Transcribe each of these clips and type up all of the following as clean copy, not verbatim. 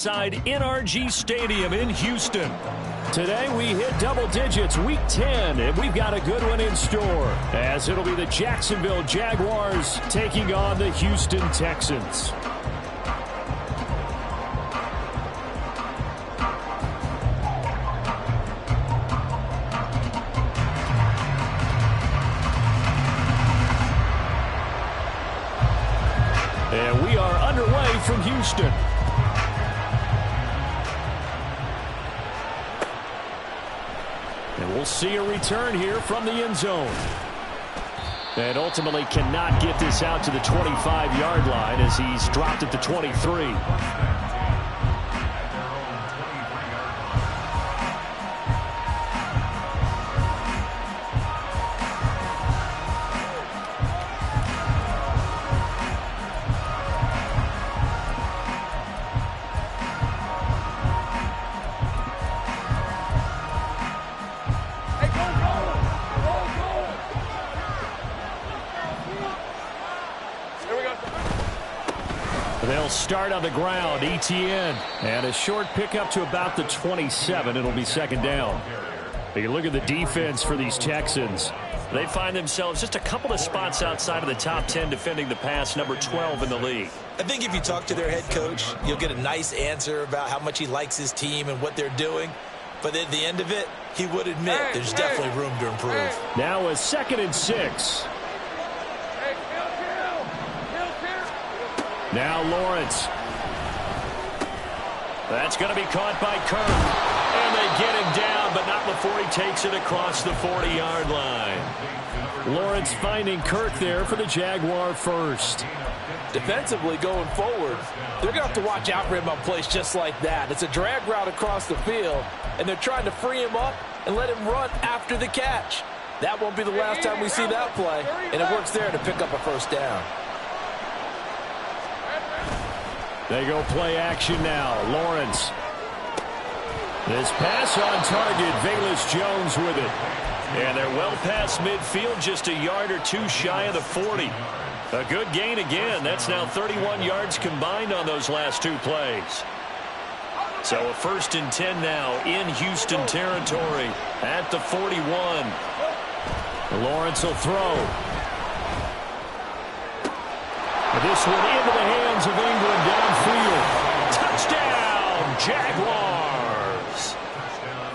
Inside NRG Stadium in Houston. Today we hit double digits, week 10, and we've got a good one in store, as it'll be the Jacksonville Jaguars taking on the Houston Texans. And we are underway from Houston. And we'll see a return here from the end zone. And ultimately cannot get this out to the 25-yard line as he's dropped at the 23. They'll start on the ground, Etienne. And a short pickup to about the 27. It'll be second down. You look at the defense for these Texans. They find themselves just a couple of spots outside of the top 10 defending the pass, number 12 in the league. I think if you talk to their head coach, you'll get a nice answer about how much he likes his team and what they're doing. But at the end of it, he would admit there's definitely room to improve. Now a 2nd and 6. Now Lawrence. That's going to be caught by Kirk. And they get him down, but not before he takes it across the 40-yard line. Lawrence finding Kirk there for the Jaguar first. Defensively going forward, they're going to have to watch out for him on plays just like that. It's a drag route across the field, and they're trying to free him up and let him run after the catch. That won't be the last time we see that play, and it works there to pick up a first down. They go play action now. Lawrence. This pass on target. Velus Jones with it. And they're well past midfield, just a yard or two shy of the 40. A good gain again. That's now 31 yards combined on those last two plays. So a 1st and 10 now in Houston territory at the 41. Lawrence will throw. This one into the hands of Ingram downfield. Touchdown, Jaguars.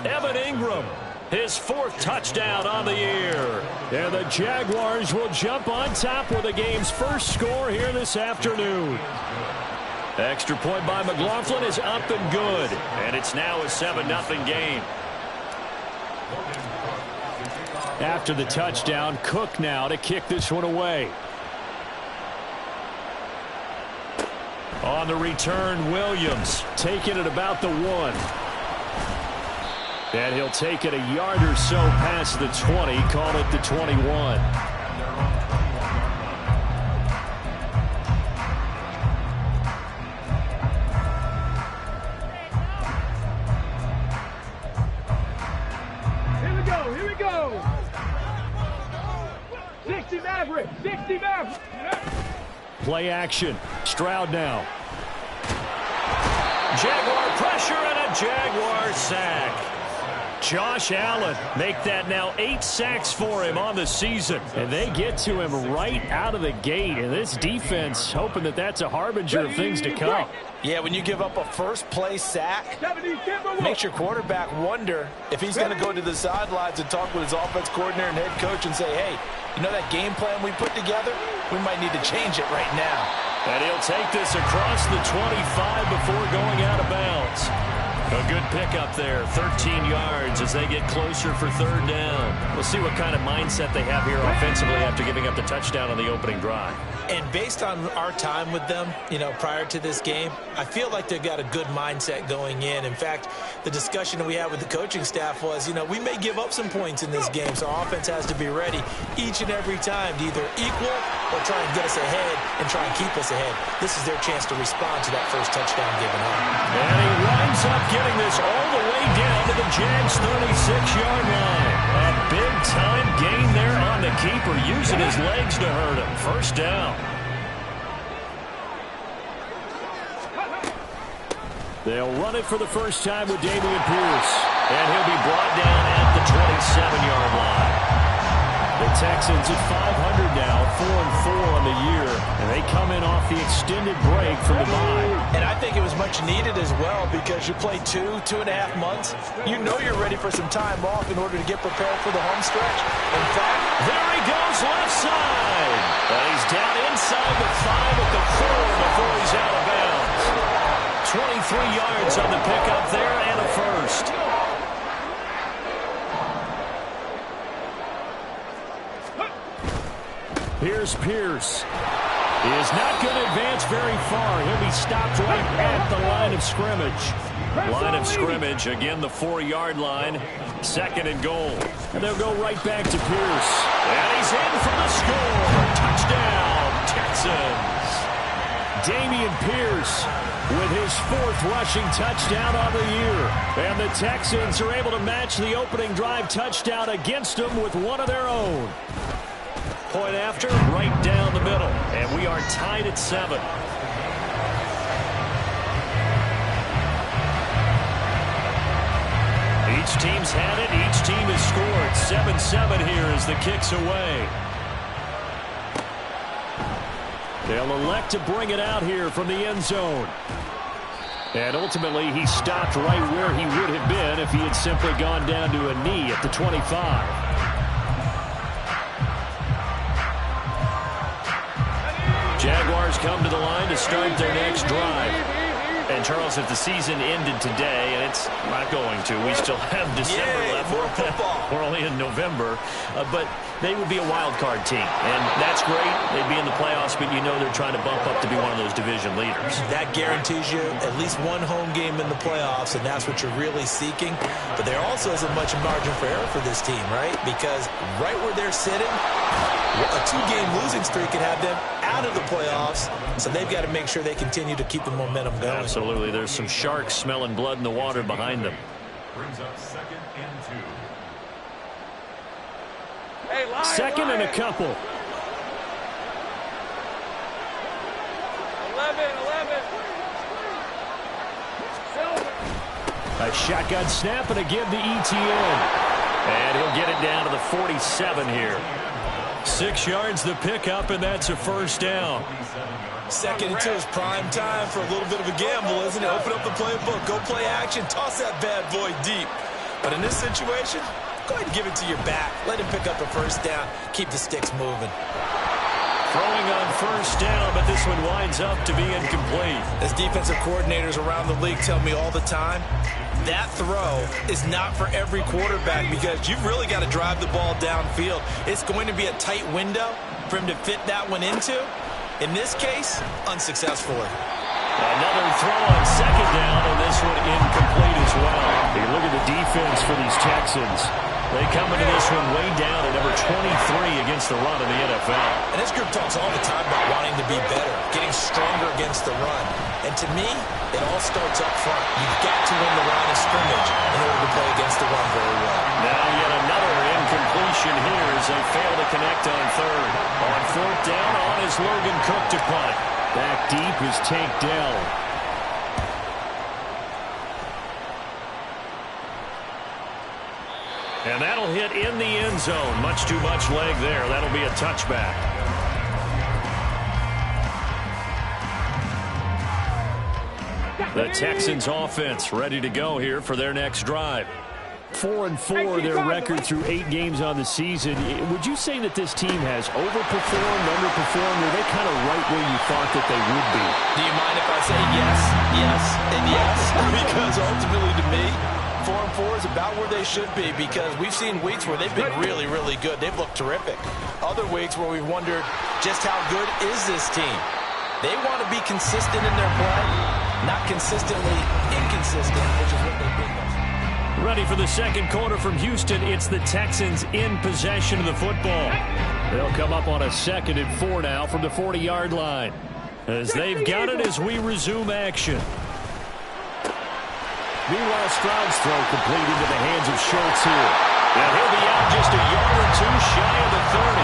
Evan Ingram, his 4th touchdown on the year. And the Jaguars will jump on top with the game's first score here this afternoon. Extra point by McLaughlin is up and good. And it's now a 7-0 game. After the touchdown, Cook now to kick this one away. On the return, Williams taking it about the 1. And he'll take it a yard or so past the 20, call it the 21. Here we go. 60 Maverick, 60 Maverick. Play action. Stroud now. Jaguar pressure and a Jaguar sack. Josh Allen make that now 8 sacks for him on the season. And they get to him right out of the gate. And this defense hoping that that's a harbinger of things to come. Yeah, when you give up a first-play sack, makes your quarterback wonder if he's going to go to the sidelines and talk with his offense coordinator and head coach and say, hey, you know that game plan we put together? We might need to change it right now. And he'll take this across the 25 before going out of bounds. A good pickup there, 13 yards as they get closer for 3rd down. We'll see what kind of mindset they have here offensively after giving up the touchdown on the opening drive. And based on our time with them, prior to this game, I feel like they've got a good mindset going in. In fact, the discussion that we had with the coaching staff was, we may give up some points in this game, so our offense has to be ready each and every time to either equal or try and get us ahead and try and keep us ahead. This is their chance to respond to that first touchdown given up. And he winds up getting this all the way down to the Jags' 36-yard line. A big-time gain there on the keeper, using his legs to hurt him. First down. They'll run it for the first time with Dameon Pierce. And he'll be brought down at the 27-yard line. The Texans at 500 now, 4-4 on the year. And they come in off the extended break from the bye. And I think it was much needed as well because you play 2.5 months. You know you're ready for some time off in order to get prepared for the home stretch. In fact, there he goes left side. And he's down inside the 5 at the 4 before he's out of bounds. 23 yards on the pickup there and a first. Here's Pierce. He is not going to advance very far. He'll be stopped right at the line of scrimmage. Line of scrimmage, again the 4-yard line. 2nd and goal. And they'll go right back to Pierce. And he's in for the score. Touchdown, Texans. Dameon Pierce with his 4th rushing touchdown on the year. And the Texans are able to match the opening drive touchdown against them with one of their own. Point after, right down the middle. And we are tied at 7. Each team's had it. Each team has scored. 7-7 here as the kick's away. They'll elect to bring it out here from the end zone. And ultimately, he stopped right where he would have been if he had simply gone down to a knee at the 25. Jaguars come to the line to start their next drive. And, Charles, if the season ended today, and it's not going to, we still have December left. More football. We're only in November. But they would be a wild card team. And that's great. They'd be in the playoffs, but you know they're trying to bump up to be one of those division leaders. That guarantees you at least one home game in the playoffs, and that's what you're really seeking. But there also isn't much margin for error for this team, right? Because right where they're sitting, a 2-game losing streak could have them out of the playoffs, so they've got to make sure they continue to keep the momentum going. Absolutely. There's some sharks smelling blood in the water behind them. Brings up 2nd and 2. Hey, line, 2nd and a couple. 11. Silver. A shotgun snap and a give to ETN. And he'll get it down to the 47 here. 6 yards the pickup, and that's a first down. 2nd and 2 is prime time for a little bit of a gamble, isn't it? Open up the playbook, go play action, toss that bad boy deep. But in this situation, go ahead and give it to your back. Let him pick up a first down. Keep the sticks moving. Throwing on first down, but this one winds up to be incomplete. As defensive coordinators around the league tell me all the time, that throw is not for every quarterback because you've really got to drive the ball downfield. It's going to be a tight window for him to fit that one into. In this case, unsuccessfully. Another throw on 2nd down, and this one incomplete as well. You look at the defense for these Texans. They come into this one way down at number 23 against the run in the NFL. And this group talks all the time about wanting to be better, getting stronger against the run. And to me, it all starts up front. You've got to win the line of scrimmage in order to play against the run very well. Now yet another incompletion here as they fail to connect on 3rd. On 4th down, on is Logan Cook to punt. Back deep is Tank Dell. And that'll hit in the end zone. Much too much leg there. That'll be a touchback. The Texans offense ready to go here for their next drive. 4-4 their record through 8 games on the season. Would you say that this team has overperformed, underperformed, or are they kind of right where you thought that they would be? Do you mind if I say yes, yes, and yes? Because ultimately to me, 4-4 is about where they should be because we've seen weeks where they've been really, really good. They've looked terrific. Other weeks where we've wondered just how good is this team. They want to be consistent in their play, not consistently inconsistent, which is what they've been. Ready for the second quarter from Houston. It's the Texans in possession of the football. They'll come up on a 2nd and 4 now from the 40-yard line. As they've got it as we resume action. Meanwhile, Stroud's throw complete into the hands of Schultz here. And he'll be out just a yard or two shy of the 30.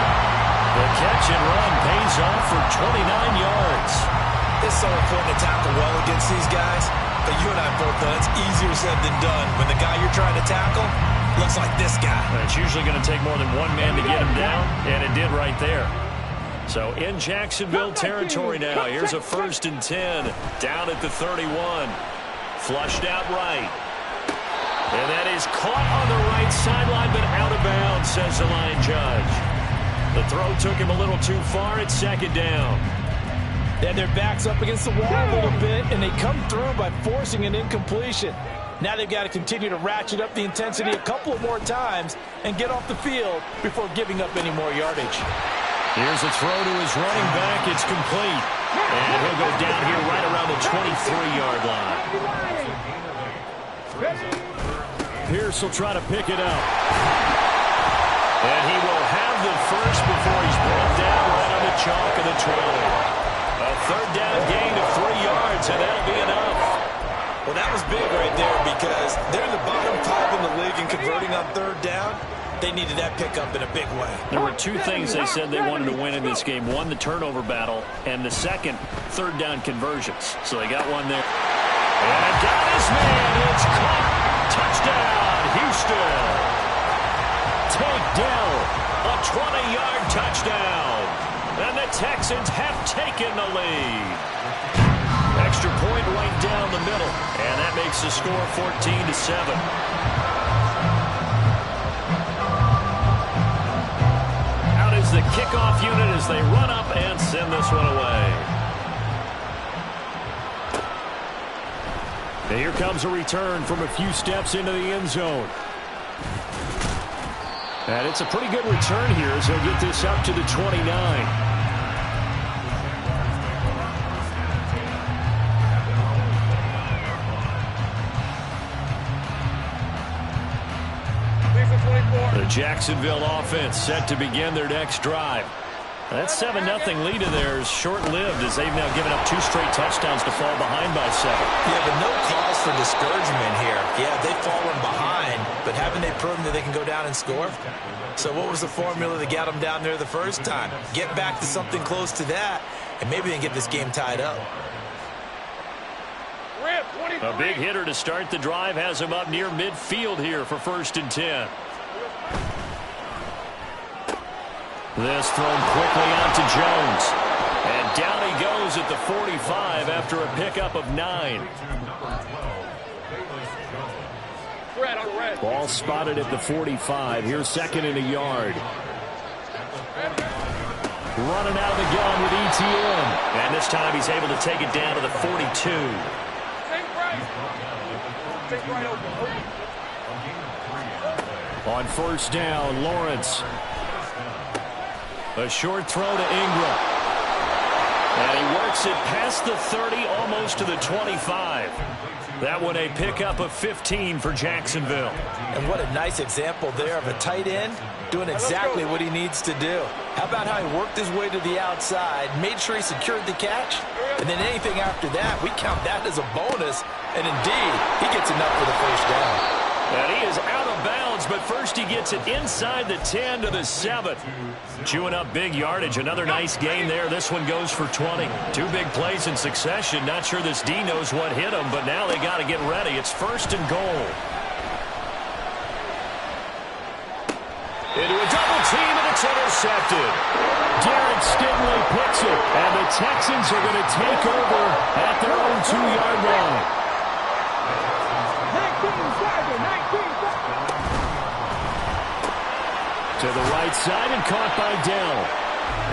The catch and run pays off for 29 yards. It's so important to tackle well against these guys. But you and I both know it's easier said than done when the guy you're trying to tackle looks like this guy. It's usually going to take more than one man to get him down, and it did right there. So in Jacksonville territory now. Here's a 1st and 10 down at the 31. Flushed out right. And that is caught on the right sideline, but out of bounds, says the line judge. The throw took him a little too far. It's 2nd down. They had their backs up against the wall a little bit, and they come through by forcing an incompletion. Now they've got to continue to ratchet up the intensity a couple of more times and get off the field before giving up any more yardage. Here's a throw to his running back. It's complete. And he'll go down here right around the 23-yard line. Pierce will try to pick it up. And he will have the first before he's brought down right on the chalk of the 20. A 3rd down gain of 3 yards, and that'll be enough. Well, that was big right there because they're in the bottom 5 in the league in converting on 3rd down. They needed that pickup in a big way. There were 2 things they said they wanted to win in this game. One, the turnover battle, and the second, 3rd down conversions. So they got one there. And got his man. It's caught. Touchdown, Houston. Tank Dell, a 20-yard touchdown. And the Texans have taken the lead. Extra point right down the middle. And that makes the score 14-7. The kickoff unit as they run up and send this one away. And here comes a return from a few steps into the end zone. And it's a pretty good return here as he'll get this up to the 29. The Jacksonville offense set to begin their next drive. That 7-0 lead of theirs short-lived as they've now given up 2 straight touchdowns to fall behind by 7. Yeah, but no cause for discouragement here. Yeah, they've fallen behind, but haven't they proven that they can go down and score? So what was the formula that got them down there the first time? Get back to something close to that, and maybe they can get this game tied up. A big hitter to start the drive has him up near midfield here for 1st and 10. This thrown quickly out to Jones. And down he goes at the 45 after a pickup of 9. Ball spotted at the 45. Here's 2nd and a yard. Running out of the gun with ETN. And this time he's able to take it down to the 42. On 1st down, Lawrence. A short throw to Ingram. And he works it past the 30, almost to the 25. That one a pickup of 15 for Jacksonville. And what a nice example there of a tight end doing exactly what he needs to do. How about how he worked his way to the outside, made sure he secured the catch, and then anything after that, we count that as a bonus. And indeed, he gets enough for the 1st down. And he is out of bounds, but first he gets it inside the 10 to the 7. Chewing up big yardage. Another nice gain there. This one goes for 20. 2 big plays in succession. Not sure this D knows what hit him, but now they got to get ready. It's 1st and goal. Into a double team, and it's intercepted. Derek Stingley picks it, and the Texans are going to take over at their own 2-yard line. To the right side and caught by Dell.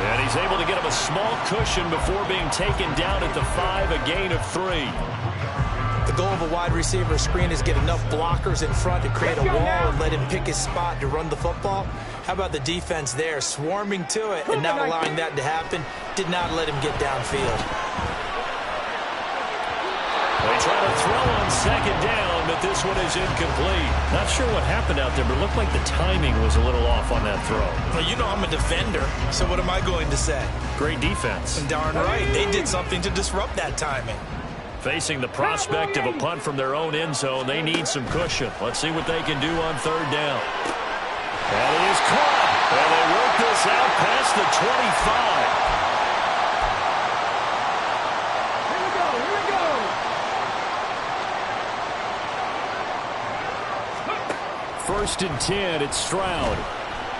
And he's able to get him a small cushion before being taken down at the 5, a gain of 3. The goal of a wide receiver screen is get enough blockers in front to create a wall and let him pick his spot to run the football. How about the defense there, swarming to it and not allowing that to happen? Did not let him get downfield. They try to throw on 2nd down, but this one is incomplete. Not sure what happened out there, but it looked like the timing was a little off on that throw. Well, you know I'm a defender, so what am I going to say? Great defense. And darn right, they did something to disrupt that timing. Facing the prospect of a punt from their own end zone, they need some cushion. Let's see what they can do on 3rd down. And he is caught. And they work this out past the 25. 1st and 10. It's Stroud.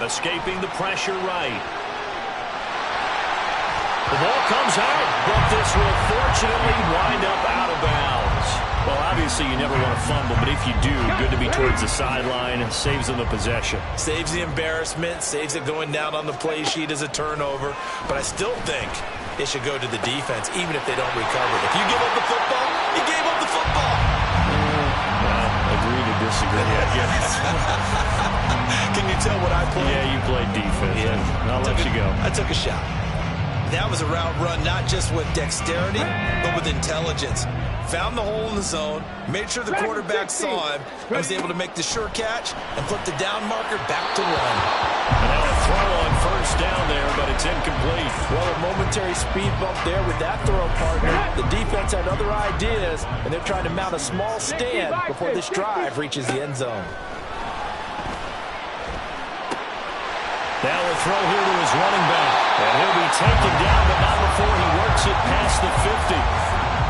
Escaping the pressure right. The ball comes out, but this will fortunately wind up out of bounds. Well, obviously you never want to fumble, but if you do, good to be towards the sideline. Saves them the possession. Saves the embarrassment, saves it going down on the play sheet as a turnover. But I still think it should go to the defense, even if they don't recover. If you give up the football, you gave up the football. Well, agree to disagree, I guess. Can you tell what I played? Yeah, you played defense. Yeah. I'll let you go. I took a shot. That was a route run not just with dexterity, but with intelligence. Found the hole in the zone, made sure the quarterback saw him, and was able to make the sure catch and flip the down marker back to run. And now a throw on 1st down there, but it's incomplete. Well, a momentary speed bump there with that throw, partner. The defense had other ideas, and they're trying to mount a small stand before this drive reaches the end zone. Now a throw here to his running back. And he'll be taken down, but not before he works it past the 50.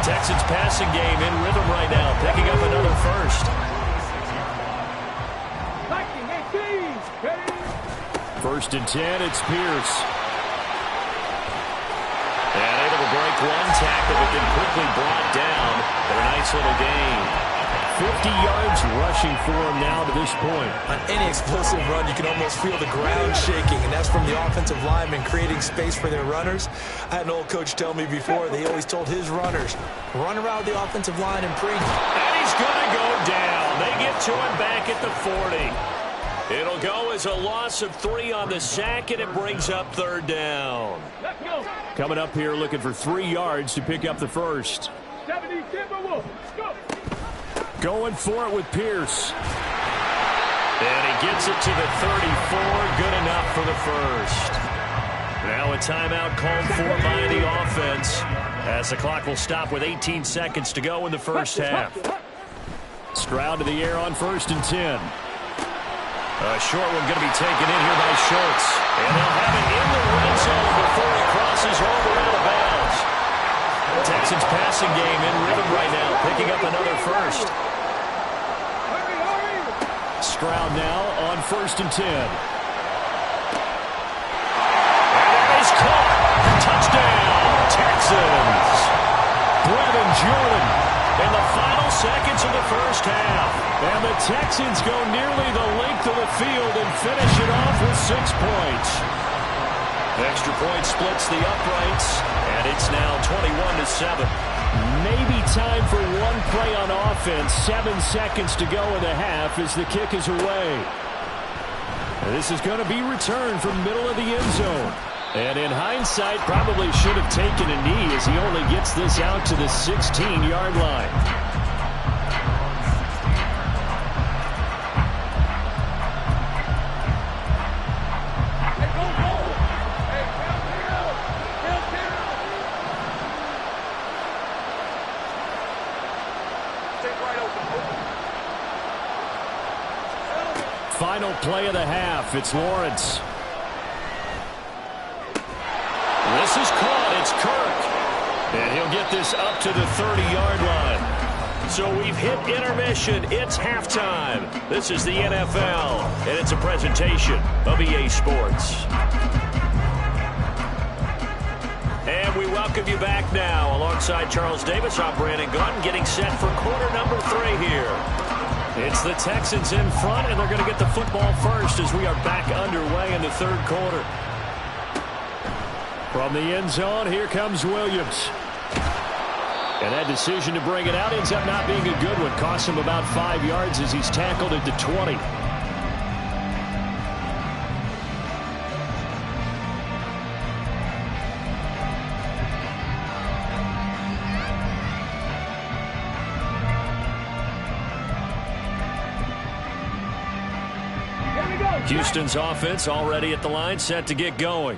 Texans passing game in rhythm right now, picking up another 1st. 1st and 10, it's Pierce. And able to break one tackle, but then quickly brought down for a nice little gain. 50 yards rushing for him now to this point. On any explosive run, you can almost feel the ground shaking, and that's from the offensive linemen creating space for their runners. I had an old coach tell me before, they always told his runners, run around the offensive line and bring. And he's going to go down. They get to him back at the 40. It'll go as a loss of 3 on the sack, and it brings up 3rd down. Coming up here looking for 3 yards to pick up the 1st. Going for it with Pierce. And he gets it to the 34. Good enough for the 1st. Now a timeout called for by the offense, as the clock will stop with 18 seconds to go in the 1st half. Stroud to the air on 1st and 10. A short one going to be taken in here by Schultz. And they'll have it in the red zone before he crosses over out of bounds. Texans passing game in rhythm right now, picking up another 1st. Stroud now on 1st and 10. And that is caught. Touchdown, Texans. Brevin Jordan in the final seconds of the 1st half. And the Texans go nearly the length of the field and finish it off with 6 points. Extra point splits the uprights, and it's now 21-7. Maybe time for one play on offense. 7 seconds to go in the half as the kick is away. This is going to be returned from middle of the end zone. And in hindsight, probably should have taken a knee as he only gets this out to the 16-yard line. Final play of the half. It's Lawrence. This is caught. It's Kirk. And he'll get this up to the 30-yard line. So we've hit intermission. It's halftime. This is the NFL, and it's a presentation of EA Sports. And we welcome you back now. Alongside Charles Davis, I'm Brandon Gaudin, getting set for quarter number 3 here. It's the Texans in front, and they're going to get the football first as we are back underway in the 3rd quarter. From the end zone, here comes Williams. And that decision to bring it out ends up not being a good one. Costs him about 5 yards as he's tackled at the 20. Houston's offense already at the line, set to get going.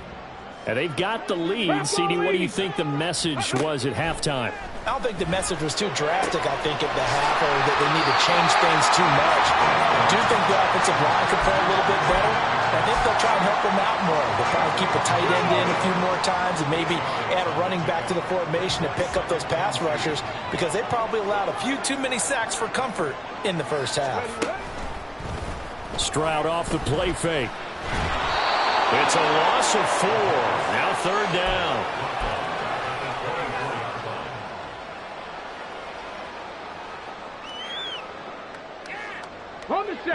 And they've got the lead. CD, what do you think the message was at halftime? I don't think the message was too drastic, I think, at the half, or that they need to change things too much. I do think the offensive line could play a little bit better. I think they'll try and help them out more. They'll probably keep a tight end in a few more times and maybe add a running back to the formation to pick up those pass rushers, because they probably allowed a few too many sacks for comfort in the 1st half. Stroud off the play fake. It's a loss of 4. Now 3rd down.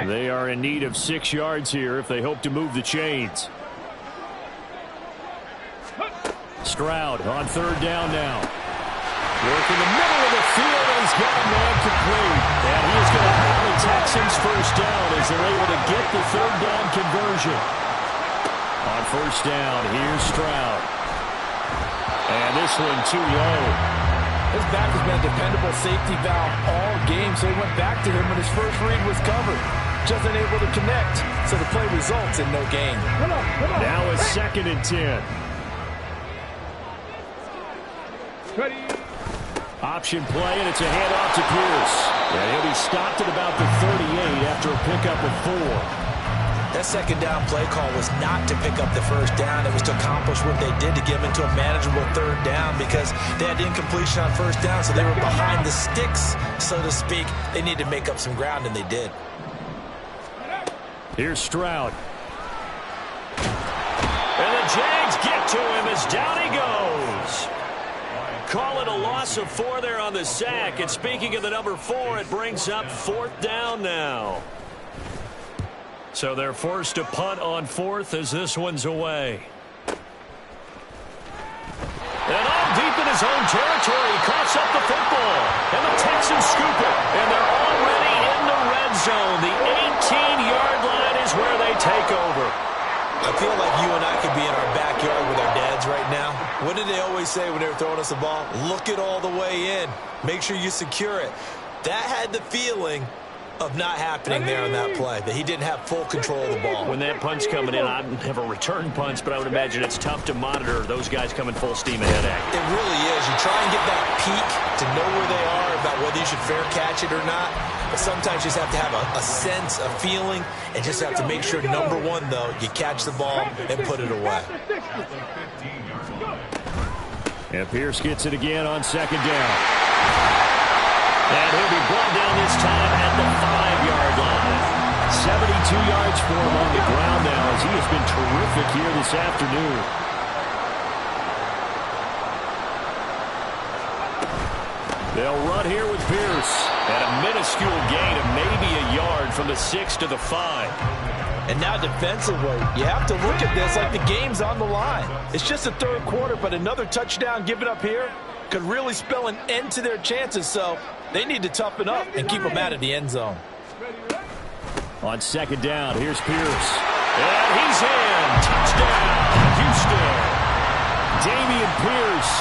They are in need of 6 yards here if they hope to move the chains. Stroud on 3rd down now. Work in the middle of the field, and he's got a man complete. And he is going to have the Texans 1st down as they're able to get the 3rd down conversion. On 1st down, here's Stroud. And this one too low. His back has been a dependable safety valve all game, so he went back to him when his first read was covered. Just unable to connect, so the play results in no gain. Now a 2nd and 10. Option play, and it's a handoff to Pierce. And he'll be stopped at about the 38 after a pickup of 4. That 2nd down play call was not to pick up the 1st down. It was to accomplish what they did to get them into a manageable 3rd down because they had incompletion on 1st down, so they were behind the sticks, so to speak. They needed to make up some ground, and they did. Here's Stroud. And the Jags get to him as down he goes. Call it a loss of 4 there on the sack. And speaking of the number 4, it brings up 4th down now. So they're forced to punt on 4th as this one's away. And all deep in his own territory, he coughs up the football. And the Texans scoop it. And they're already in the red zone. The 18-yard line is where they take over. I feel like you and I could be in our backyard with our dads right now. What did they always say when they were throwing us the ball? Look it all the way in. Make sure you secure it. That had the feeling of not happening there on that play, that he didn't have full control of the ball. When that punt's coming in, I never return punts, but I would imagine it's tough to monitor those guys coming full steam ahead at. It really is. You try and get that peek to know where they are, about whether you should fair catch it or not. But sometimes you just have to have a sense, a feeling, and just have to make sure, number one, though, you catch the ball and put it away. And Pierce gets it again on 2nd down. And he'll be brought down this time at the 5-yard line. 72 yards for him on the ground now as he has been terrific here this afternoon. They'll run here with Pierce. At a minuscule gain of maybe a yard from the 6 to the 5. And now defensively, you have to look at this like the game's on the line. It's just the 3rd quarter, but another touchdown given up here could really spell an end to their chances, so they need to toughen up and keep them out of the end zone. On 2nd down, here's Pierce. And he's in. Touchdown, Houston. Dameon Pierce,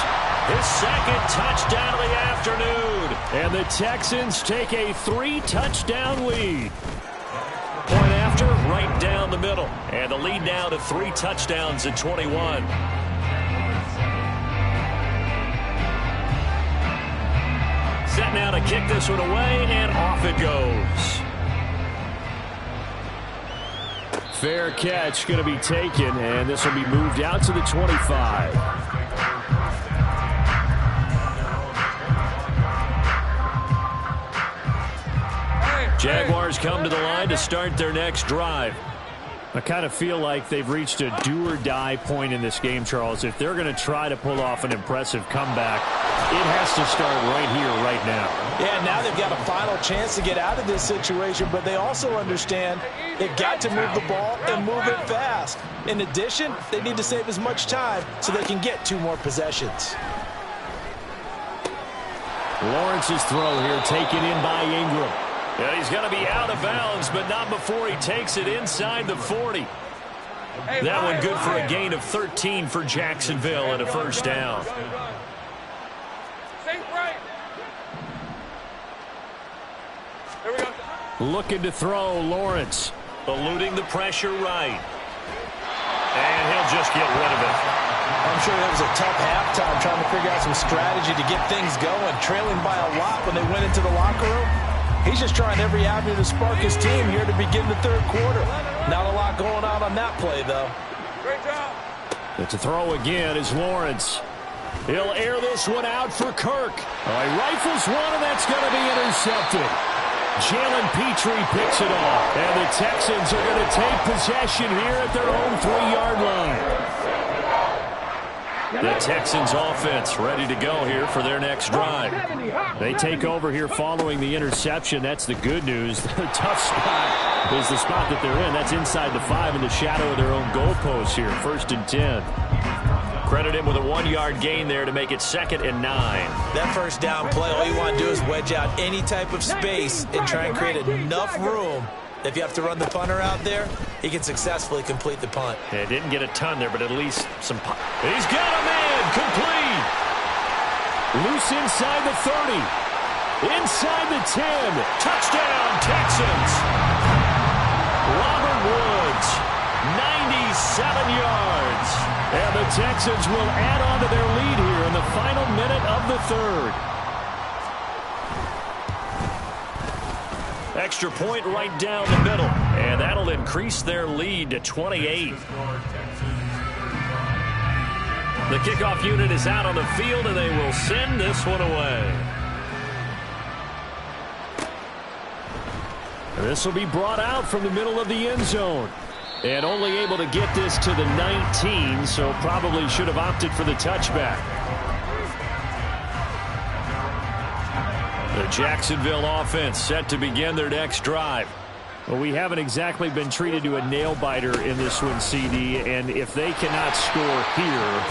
his 2nd touchdown of the afternoon. And the Texans take a 3-touchdown lead. Point after, right down the middle. And the lead now to 3 touchdowns at 21. Set now to kick this one away, and off it goes. Fair catch going to be taken, and this will be moved out to the 25. Jaguars come to the line to start their next drive. I kind of feel like they've reached a do-or-die point in this game, Charles. If they're going to try to pull off an impressive comeback, it has to start right here, right now. Yeah, now they've got a final chance to get out of this situation, but they also understand they've got to move the ball and move it fast. In addition, they need to save as much time so they can get 2 more possessions. Lawrence's throw here taken in by Ingram. Yeah, he's going to be out of bounds, but not before he takes it inside the 40. That one good for a gain of 13 for Jacksonville and a 1st down. Looking to throw, Lawrence. Eluding the pressure right. And he'll just get rid of it. I'm sure that was a tough halftime trying to figure out some strategy to get things going. Trailing by a lot when they went into the locker room. He's just trying every avenue to spark his team here to begin the 3rd quarter. Not a lot going on that play, though. Great job. But to throw again is Lawrence. He'll air this one out for Kirk. He rifles one, and that's going to be intercepted. Jalen Petrie picks it off. And the Texans are going to take possession here at their own 3-yard line. The Texans offense ready to go here for their next drive. They take over here following the interception. That's the good news. The tough spot is the spot that they're in. That's inside the 5 in the shadow of their own goalpost here. 1st and 10. Credit him with a 1-yard gain there to make it 2nd and 9. That first down play, all you want to do is wedge out any type of space and try and create enough room. If you have to run the punter out there, he can successfully complete the punt. Yeah, didn't get a ton there, but at least some punt. He's got a man complete. Loose inside the 30. Inside the 10. Touchdown, Texans. Robert Woods, 97 yards. And the Texans will add on to their lead here in the final minute of the 3rd. Extra point right down the middle. And that'll increase their lead to 28. The kickoff unit is out on the field, and they will send this one away. This will be brought out from the middle of the end zone. And only able to get this to the 19, so probably should have opted for the touchback. The Jacksonville offense set to begin their next drive. Well, we haven't exactly been treated to a nail-biter in this one, CD, and if they cannot score here,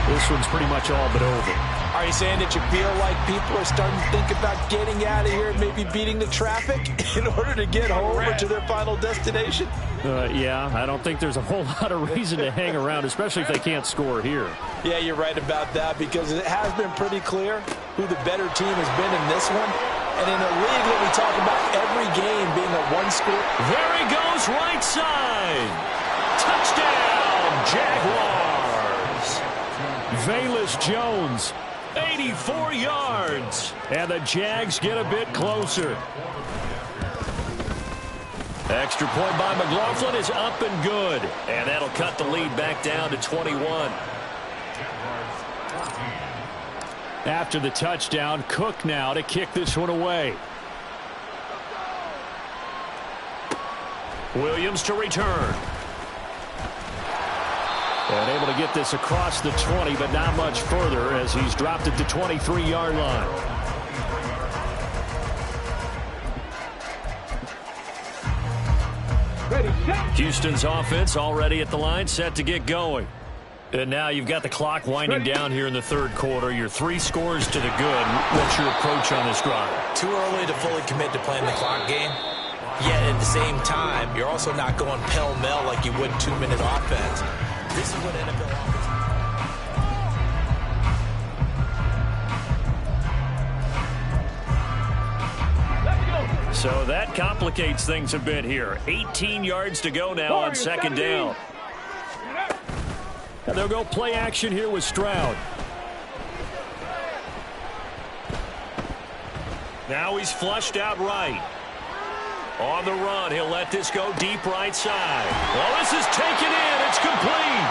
this one's pretty much all but over. Are you saying that you feel like people are starting to think about getting out of here, maybe beating the traffic in order to get home or to their final destination? Yeah, I don't think there's a whole lot of reason to hang around, especially if they can't score here. Yeah, you're right about that, because it has been pretty clear who the better team has been in this one. And in a league that we talk about every game being a one-score. There he goes, right side. Touchdown, Jaguars. Velus Jones, 84 yards. And the Jags get a bit closer. Extra point by McLaughlin is up and good. And that'll cut the lead back down to 21. After the touchdown, Cook now to kick this one away. Williams to return. And able to get this across the 20, but not much further as he's dropped it to 23-yard line. Houston's offense already at the line, set to get going. And now you've got the clock winding down here in the 3rd quarter. You're 3 scores to the good. What's your approach on this drive? Too early to fully commit to playing the clock game. Yet at the same time, you're also not going pell-mell like you would 2-minute offense. This is what NFL offense. So that complicates things a bit here. 18 yards to go now on 2nd down. And they'll go play action here with Stroud. Now he's flushed out right. On the run, he'll let this go deep right side. Well, this is taken in. It's complete.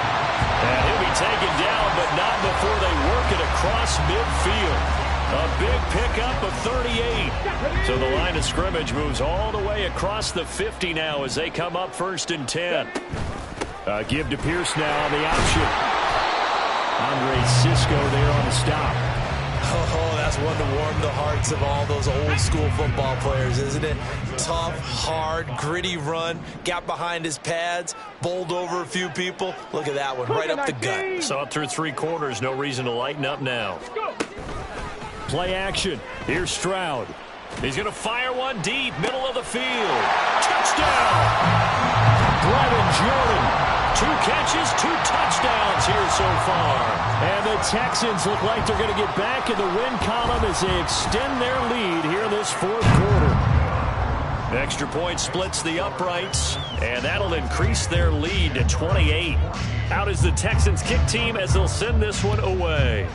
And he'll be taken down, but not before they work it across midfield. A big pickup of 38. So the line of scrimmage moves all the way across the 50 now as they come up 1st and 10. Give to Pierce now on the option. Andre Cisco there on the stop. Oh, that's one to warm the hearts of all those old-school football players, isn't it? Tough, hard, gritty run. Got behind his pads, bowled over a few people. Look at that one, right up the gut. Saw it through 3 quarters. No reason to lighten up now. Play action. Here's Stroud. He's going to fire one deep, middle of the field. Touchdown! Brevin Jordan. 2 catches, 2 touchdowns here so far. And the Texans look like they're going to get back in the win column as they extend their lead here in this 4th quarter. Extra point splits the uprights, and that'll increase their lead to 28. Out is the Texans kick team as they'll send this one away.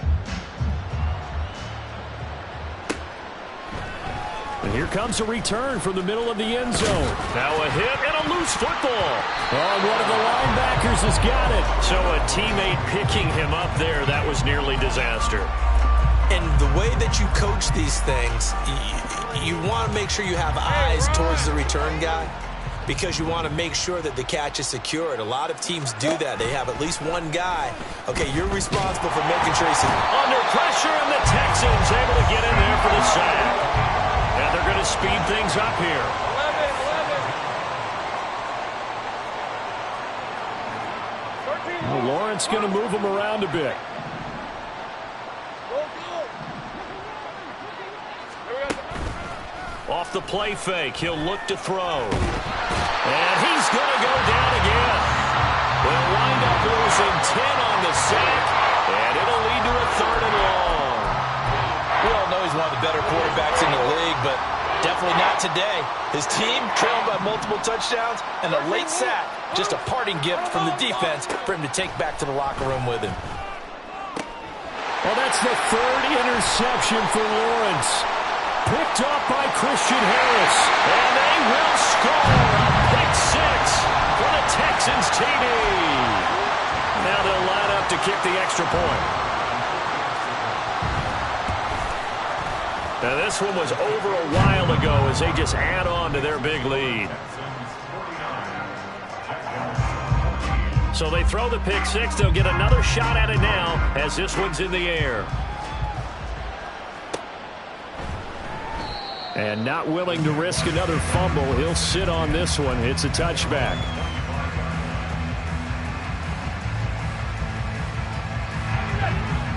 And here comes a return from the middle of the end zone. Now a hit and a loose football. Oh, one of the linebackers has got it. So a teammate picking him up there, that was nearly disaster. And the way that you coach these things, you want to make sure you have eyes towards the return guy because you want to make sure that the catch is secured. A lot of teams do that. They have at least one guy. Okay, you're responsible for making sure he's under pressure, and the Texans able to get in there for the sack. And they're going to speed things up here. 11. Well, Lawrence going to move him around a bit. Off the play fake, he'll look to throw. And he's going to go down again. They'll wind up losing 10 on the sack, and it'll lead to a 3rd and long. We all know he's one of the better quarterbacks in the league, but definitely not today. His team trailed by multiple touchdowns, and a late sack, just a parting gift from the defense for him to take back to the locker room with him. Well, that's the 3rd interception for Lawrence. Picked off by Christian Harris. And they will score a pick 6 for the Texans TD. Now they'll line up to kick the extra point. Now this one was over a while ago as they just add on to their big lead. So they throw the pick 6. They'll get another shot at it now as this one's in the air. And not willing to risk another fumble. He'll sit on this one. It's a touchback.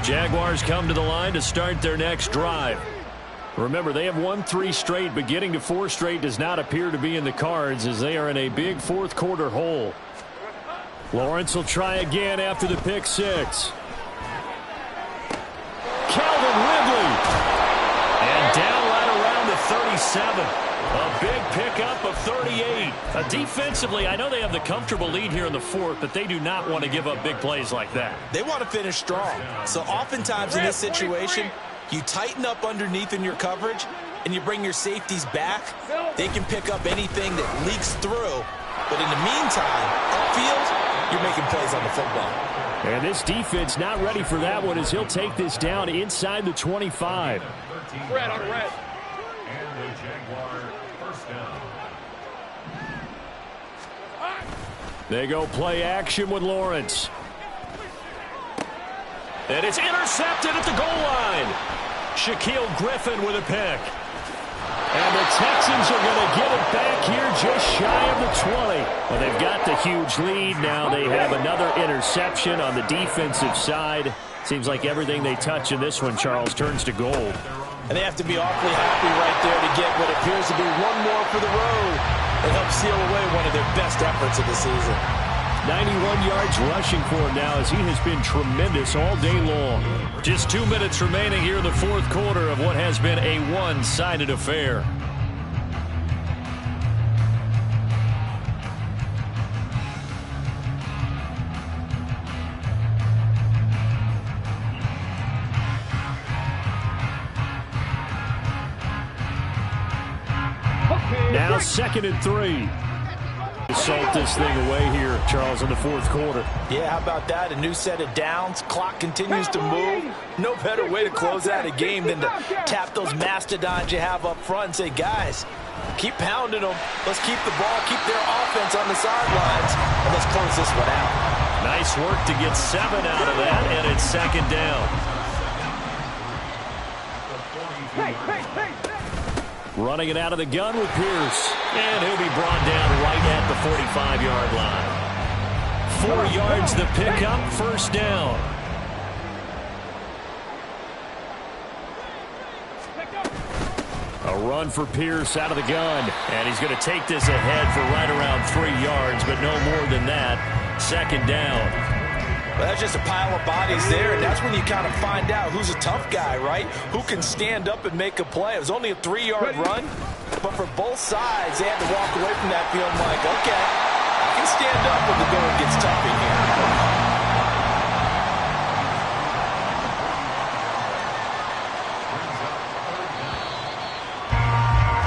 Jaguars come to the line to start their next drive. Remember, they have won 3 straight, but getting to 4 straight does not appear to be in the cards as they are in a big 4th quarter hole. Lawrence will try again after the pick 6. Calvin Ridley. And down right around the 37. A big pickup of 38. Defensively, I know they have the comfortable lead here in the 4th, but they do not want to give up big plays like that. They want to finish strong. So oftentimes in this situation, you tighten up underneath in your coverage, and you bring your safeties back. They can pick up anything that leaks through. But in the meantime, upfield, you're making plays on the football. And this defense not ready for that one as he'll take this down inside the 25. Red on red. And the Jaguar first down. They go play action with Lawrence. And it's intercepted at the goal line. Shaquille Griffin with a pick. And the Texans are going to get it back here just shy of the 20. Well, they've got the huge lead. Now they have another interception on the defensive side. Seems like everything they touch in this one, Charles, turns to gold. And they have to be awfully happy right there to get what appears to be one more for the road and help seal away one of their best efforts of the season. 91 yards rushing for him now as he has been tremendous all day long. Just 2 minutes remaining here in the 4th quarter of what has been a one-sided affair. Now 2nd and 3. Salt this thing away here, Charles, in the 4th quarter. Yeah, how about that? A new set of downs. Clock continues to move. No better way to close out a game than to tap those mastodons you have up front and say, guys, keep pounding them. Let's keep the ball, keep their offense on the sidelines, and let's close this one out. Nice work to get 7 out of that, and it's 2nd down. Running it out of the gun with Pierce. And he'll be brought down right at the 45-yard line. 4 yards the pickup, 1st down. A run for Pierce out of the gun. And he's going to take this ahead for right around 3 yards, but no more than that. 2nd down. Well, that's just a pile of bodies there, and that's when you kind of find out who's a tough guy, right? Who can stand up and make a play. It was only a 3-yard run, but for both sides, they had to walk away from that feeling like, okay, I can stand up when the going gets tough in here.